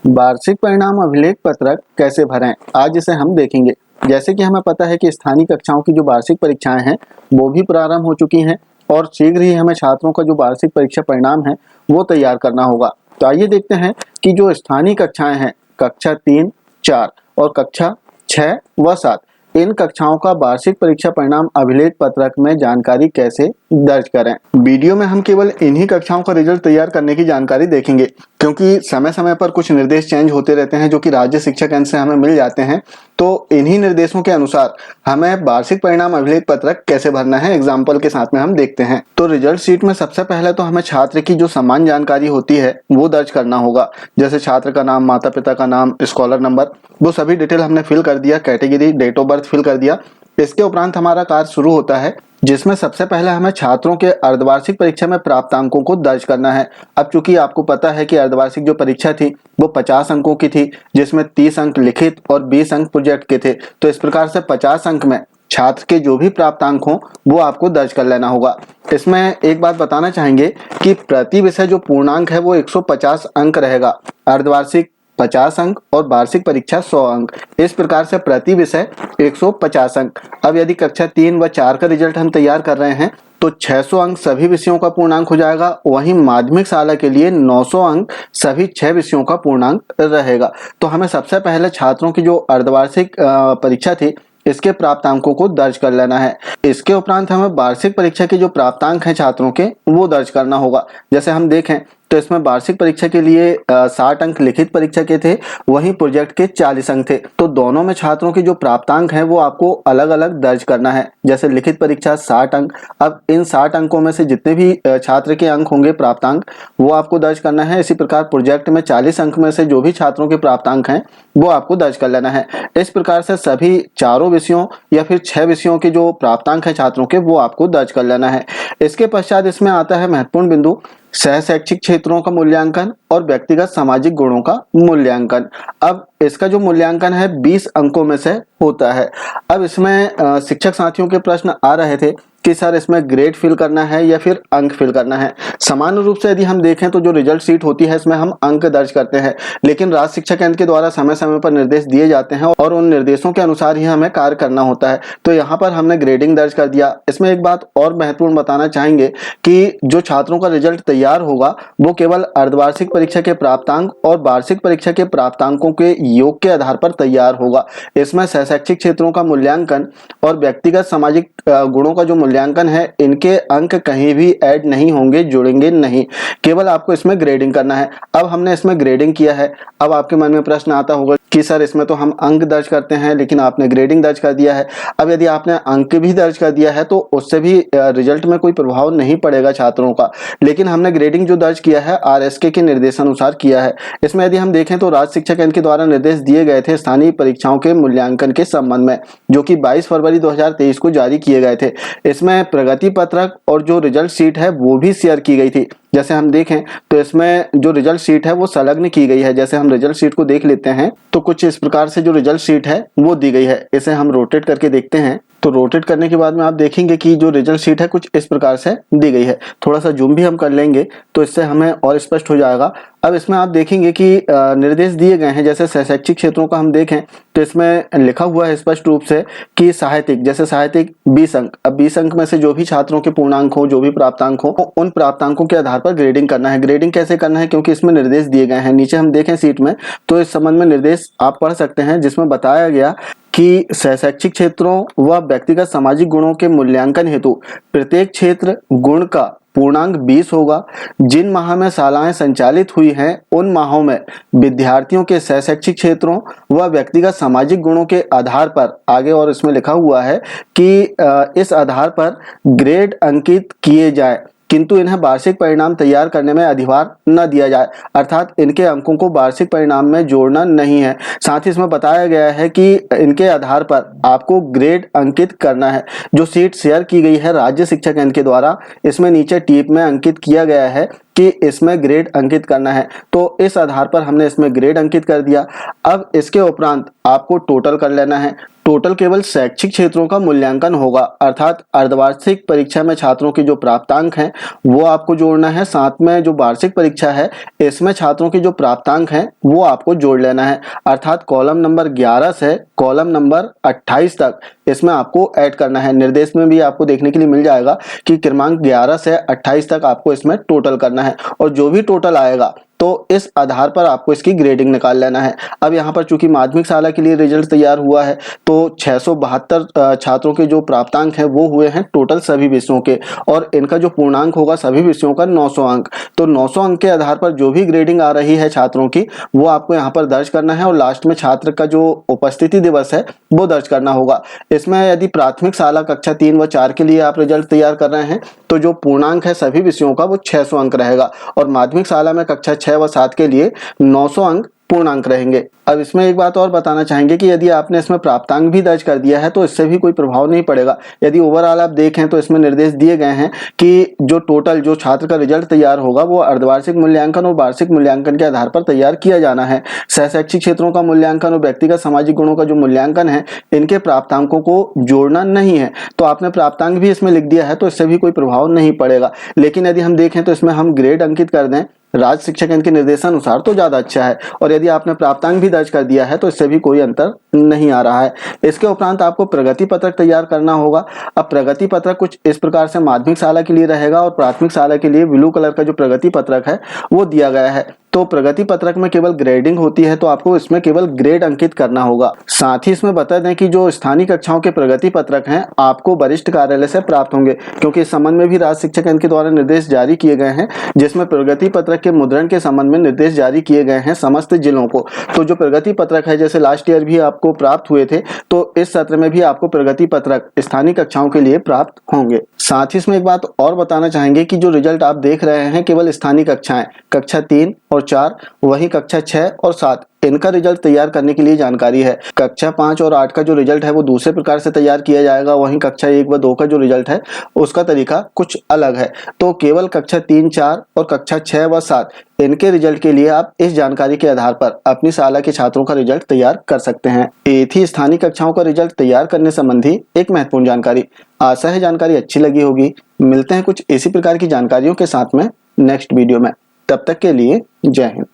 वार्षिक परिणाम अभिलेख पत्रक कैसे भरें, आज इसे हम देखेंगे। जैसे कि हमें पता है कि स्थानीय कक्षाओं की जो वार्षिक परीक्षाएं हैं वो भी प्रारंभ हो चुकी हैं और शीघ्र ही हमें छात्रों का जो वार्षिक परीक्षा परिणाम है वो तैयार करना होगा। तो आइए देखते हैं कि जो स्थानीय कक्षाएं हैं, कक्षा 3, 4 और कक्षा 6 व 7, इन कक्षाओं का वार्षिक परीक्षा परिणाम अभिलेख पत्रक में जानकारी कैसे दर्ज करें। वीडियो में हम केवल इन्हीं कक्षाओं का रिजल्ट तैयार करने की जानकारी देखेंगे, क्योंकि समय समय पर कुछ निर्देश चेंज होते रहते हैं जो कि राज्य शिक्षा केंद्र से हमें मिल जाते हैं। तो इन्हीं निर्देशों के अनुसार हमें वार्षिक परिणाम अभिलेख पत्रक कैसे भरना है एग्जाम्पल के साथ में हम देखते हैं। तो रिजल्ट शीट में सबसे पहले तो हमें छात्र की जो समान जानकारी होती है वो दर्ज करना होगा, जैसे छात्र का नाम, माता पिता का नाम, स्कॉलर नंबर, वो सभी डिटेल हमने फिल कर दिया, category, date of birth fill कर दिया। इसके उपरांत हमारा कार्य शुरू होता है, जिसमें सबसे पहले हमें छात्रों के अर्धवार्षिक परीक्षा में प्राप्त अंकों को दर्ज करना है। अब चूंकि आपको पता है कि अर्धवार्षिक जो परीक्षा थी वो 50 अंकों की थी, जिसमें 30 अंक लिखित और 20 अंक प्रोजेक्ट के थे। तो इस प्रकार से 50 अंक में छात्र के जो भी प्राप्त अंक हो वो आपको दर्ज कर लेना होगा। इसमें एक बात बताना चाहेंगे कि प्रति विषय जो पूर्णांक है वो 150 अंक रहेगा। अर्धवार्षिक 50 अंक और वार्षिक परीक्षा 100 अंक, इस प्रकार से प्रति विषय 150 अंक। अब यदि कक्षा 3 व 4 का रिजल्ट हम तैयार कर रहे हैं तो 600 अंक सभी विषयों का पूर्णांक हो जाएगा। वहीं माध्यमिक शाला के लिए 900 अंक सभी 6 विषयों का पूर्णांक रहेगा। तो हमें सबसे पहले छात्रों की जो अर्धवार्षिक परीक्षा थी इसके प्राप्तांकों को दर्ज कर लेना है। इसके उपरांत हमें वार्षिक परीक्षा के जो प्राप्तांक हैं छात्रों के वो दर्ज करना होगा। जैसे हम देखें तो इसमें वार्षिक परीक्षा के लिए 60 अंक लिखित परीक्षा के थे, वहीं प्रोजेक्ट के 40 अंक थे। तो दोनों में छात्रों के जो प्राप्तांक हैं वो आपको अलग अलग दर्ज करना है। जैसे लिखित परीक्षा 60 अंक, अब इन 60 अंकों में से जितने भी छात्र के अंक होंगे प्राप्तांक वो आपको दर्ज करना है। इसी प्रकार प्रोजेक्ट में 40 अंक में से जो भी छात्रों के प्राप्तांक हैं वो आपको दर्ज कर लेना है। इस प्रकार से सभी चारों विषयों या फिर 6 विषयों के जो प्राप्तांक हैं छात्रों के वो आपको दर्ज कर लेना है। इसके पश्चात इसमें आता है महत्वपूर्ण बिंदु, सह शैक्षिक क्षेत्रों का मूल्यांकन और व्यक्तिगत सामाजिक गुणों का मूल्यांकन। अब इसका जो मूल्यांकन है 20 अंकों में से होता है। अब इसमें शिक्षक साथियों के प्रश्न आ रहे थे कि सर इसमें ग्रेड फिल करना है या फिर अंक फिल करना है। सामान्य रूप से यदि हम देखें तो जो रिजल्ट शीट होती है इसमें हम अंक दर्ज करते हैं, लेकिन राज्य शिक्षा केंद्र के द्वारा समय समय पर निर्देश दिए जाते हैं और उन निर्देशों के अनुसार ही हमें कार्य करना होता है। तो यहाँ पर हमने ग्रेडिंग दर्ज कर दिया। इसमें एक बात और महत्वपूर्ण बताना चाहेंगे कि जो छात्रों का रिजल्ट तैयार होगा वो केवल अर्धवार्षिक परीक्षा के प्राप्तांक और वार्षिक परीक्षा के प्राप्तांकों के योग के आधार पर तैयार होगा। इसमें शैक्षिक क्षेत्रों का मूल्यांकन और व्यक्तिगत सामाजिक गुणों का जो मूल्यांकन है इनके अंक कहीं भी ऐड नहीं होंगे, जुड़ेंगे नहीं, केवल आपको इसमें ग्रेडिंग करना है। अब हमने इसमें ग्रेडिंग किया है। अब आपके मन में प्रश्न आता होगा कि सर इसमें तो हम अंक दर्ज करते हैं लेकिन आपने ग्रेडिंग दर्ज कर दिया है। अब यदि आपने अंक भी दर्ज कर दिया है तो उससे भी रिजल्ट में कोई प्रभाव नहीं पड़ेगा छात्रों का, लेकिन हमने ग्रेडिंग जो दर्ज किया है आरएसके के निर्देशानुसार किया है। इसमें यदि हम देखें तो राज्य शिक्षा केंद्र के द्वारा निर्देश दिए गए थे स्थानीय परीक्षाओं के मूल्यांकन के संबंध में, जो कि 22 फरवरी 2023 को जारी किए गए थे। इसमें प्रगति पत्रक और जो रिजल्ट शीट है वो भी शेयर की गई थी। जैसे हम देखें तो इसमें जो रिजल्ट शीट है वो संलग्न की गई है। जैसे हम रिजल्ट शीट को देख लेते हैं तो कुछ इस प्रकार से जो रिजल्ट शीट है वो दी गई है। इसे हम रोटेट करके देखते हैं तो रोटेट करने के बाद में आप देखेंगे कि जो रिजल्ट शीट है कुछ इस प्रकार से दी गई है। थोड़ा सा जूम भी हम कर लेंगे तो इससे हमें और स्पष्ट हो जाएगा। अब इसमें आप देखेंगे कि निर्देश दिए गए हैं। जैसे शैक्षिक क्षेत्रों का हम देखें तो इसमें लिखा हुआ है स्पष्ट रूप से कि साहित्यिक, जैसे साहित्यिक 20 अंक। अब 20 अंक में से जो भी छात्रों के पूर्णांक हो, जो भी प्राप्तांक हो, उन प्राप्तांकों के आधार पर ग्रेडिंग करना है। ग्रेडिंग कैसे करना है क्योंकि इसमें निर्देश दिए गए हैं। नीचे हम देखें सीट में तो इस संबंध में निर्देश आप पढ़ सकते हैं, जिसमें बताया गया कि शैक्षिक क्षेत्रों व व्यक्तिगत सामाजिक गुणों के मूल्यांकन हेतु प्रत्येक क्षेत्र गुण का पूर्णांक 20 होगा। जिन माह में शालाएं संचालित हुई हैं उन माहों में विद्यार्थियों के शैक्षिक क्षेत्रों व व्यक्तिगत सामाजिक गुणों के आधार पर, आगे और इसमें लिखा हुआ है कि इस आधार पर ग्रेड अंकित किए जाए, किंतु इन्हें वार्षिक परिणाम तैयार करने में अधिभार न दिया जाए, अर्थात इनके अंकों को वार्षिक परिणाम में जोड़ना नहीं है। साथ ही इसमें बताया गया है कि इनके आधार पर आपको ग्रेड अंकित करना है। जो सीट शेयर की गई है राज्य शिक्षा केंद्र के द्वारा, इसमें नीचे टीप में अंकित किया गया है कि इसमें ग्रेड अंकित करना है। तो इस आधार पर हमने इसमें ग्रेड अंकित कर दिया। अब इसके उपरांत आपको टोटल कर लेना है। टोटल केवल शैक्षिक क्षेत्रों का मूल्यांकन होगा, अर्थात अर्धवार्षिक परीक्षा में छात्रों की जो प्राप्तांक हैं वो आपको जोड़ना है, साथ में जो वार्षिक परीक्षा है इसमें छात्रों के जो प्राप्तांक हैं वो आपको जोड़ लेना है। अर्थात कॉलम नंबर 11 से कॉलम नंबर 28 तक इसमें आपको ऐड करना है। निर्देश में भी आपको देखने के लिए मिल जाएगा कि क्रमांक 11 से 28 तक आपको इसमें टोटल करना है, और जो भी टोटल आएगा तो इस आधार पर आपको इसकी ग्रेडिंग निकाल लेना है। अब यहाँ पर चूंकि माध्यमिक शाला के लिए रिजल्ट तैयार हुआ है तो 672 छात्रों के जो प्राप्तांक हैं वो हुए हैं टोटल सभी विषयों के, और इनका जो पूर्णांक होगा सभी विषयों का 900 अंक। तो 900 अंक के आधार पर जो भी ग्रेडिंग आ रही है छात्रों की वो आपको यहाँ पर दर्ज करना है, और लास्ट में छात्र का जो उपस्थिति दिवस है वो दर्ज करना होगा। इसमें यदि प्राथमिक शाला कक्षा 3 व 4 के लिए आप रिजल्ट तैयार कर रहे हैं तो जो पूर्णांक है सभी विषयों का वो 600 अंक रहेगा, और माध्यमिक शाला में कक्षा 6 व 7 के लिए 900 अंक पूर्णांक रहेंगे। अब इसमें एक बात और बताना चाहेंगे कि यदि आपने इसमें प्राप्तांक भी दर्ज कर दिया है तो इससे भी कोई प्रभाव नहीं पड़ेगा। यदि ओवरऑल आप देखें तो इसमें निर्देश दिए गए हैं कि जो टोटल जो छात्र का रिजल्ट तैयार होगा वो अर्धवार्षिक मूल्यांकन और वार्षिक मूल्यांकन के आधार पर तैयार किया जाना है। सहशैक्षिक क्षेत्रों का मूल्यांकन और व्यक्तिगत सामाजिक गुणों का जो मूल्यांकन है इनके प्राप्तांकों को जोड़ना नहीं है। तो आपने प्राप्तांक भी इसमें लिख दिया है तो इससे भी कोई प्रभाव नहीं पड़ेगा। लेकिन यदि हम देखें तो इसमें हम ग्रेड अंकित कर दें राज्य शिक्षक इनके निर्देशानुसार तो ज्यादा अच्छा है, और यदि आपने प्राप्तांक भी दर्ज कर दिया है तो इससे भी कोई अंतर नहीं आ रहा है। इसके उपरांत आपको प्रगति पत्रक तैयार करना होगा। अब प्रगति पत्रक कुछ इस प्रकार से माध्यमिक शाला के लिए रहेगा, और प्राथमिक शाला के लिए ब्लू कलर का जो प्रगति पत्रक है वो दिया गया है। तो प्रगति पत्रक में केवल ग्रेडिंग होती है तो आपको इसमें केवल ग्रेड अंकित करना होगा। साथ ही इसमें बता दें कि जो स्थानीय कक्षाओं के प्रगति पत्रक हैं आपको वरिष्ठ कार्यालय से प्राप्त होंगे, क्योंकि इस संबंध में भी राज्य शिक्षा केंद्र के द्वारा निर्देश जारी किए गए हैं, जिसमें प्रगति पत्रक के मुद्रण के संबंध में निर्देश जारी किए गए हैं समस्त जिलों को। तो जो प्रगति पत्रक है जैसे लास्ट ईयर भी आपको प्राप्त हुए थे तो इस सत्र में भी आपको प्रगति पत्रक स्थानीय कक्षाओं के लिए प्राप्त होंगे। साथ ही इसमें एक बात और बताना चाहेंगे कि जो रिजल्ट आप देख रहे हैं केवल स्थानीय कक्षाएं कक्षा 3 और 4 वहीं कक्षा 6 और 7 इनका रिजल्ट तैयार करने के लिए जानकारी है। कक्षा 5 और 8 का जो रिजल्ट है वो दूसरे प्रकार से तैयार किया जाएगा, वहीं कक्षा 1 व 2 का जो रिजल्ट है उसका तरीका कुछ अलग है। तो केवल कक्षा 3, 4 और कक्षा 6 व 7 इनके रिजल्ट के लिए आप इस जानकारी के आधार पर अपनी शाला के छात्रों का रिजल्ट तैयार कर सकते हैं। ये थी स्थानीय कक्षाओं का रिजल्ट तैयार करने संबंधी एक महत्वपूर्ण जानकारी। आशा है जानकारी अच्छी लगी होगी। मिलते हैं कुछ इसी प्रकार की जानकारियों के साथ में नेक्स्ट वीडियो में। तब तक के लिए जय हिंद।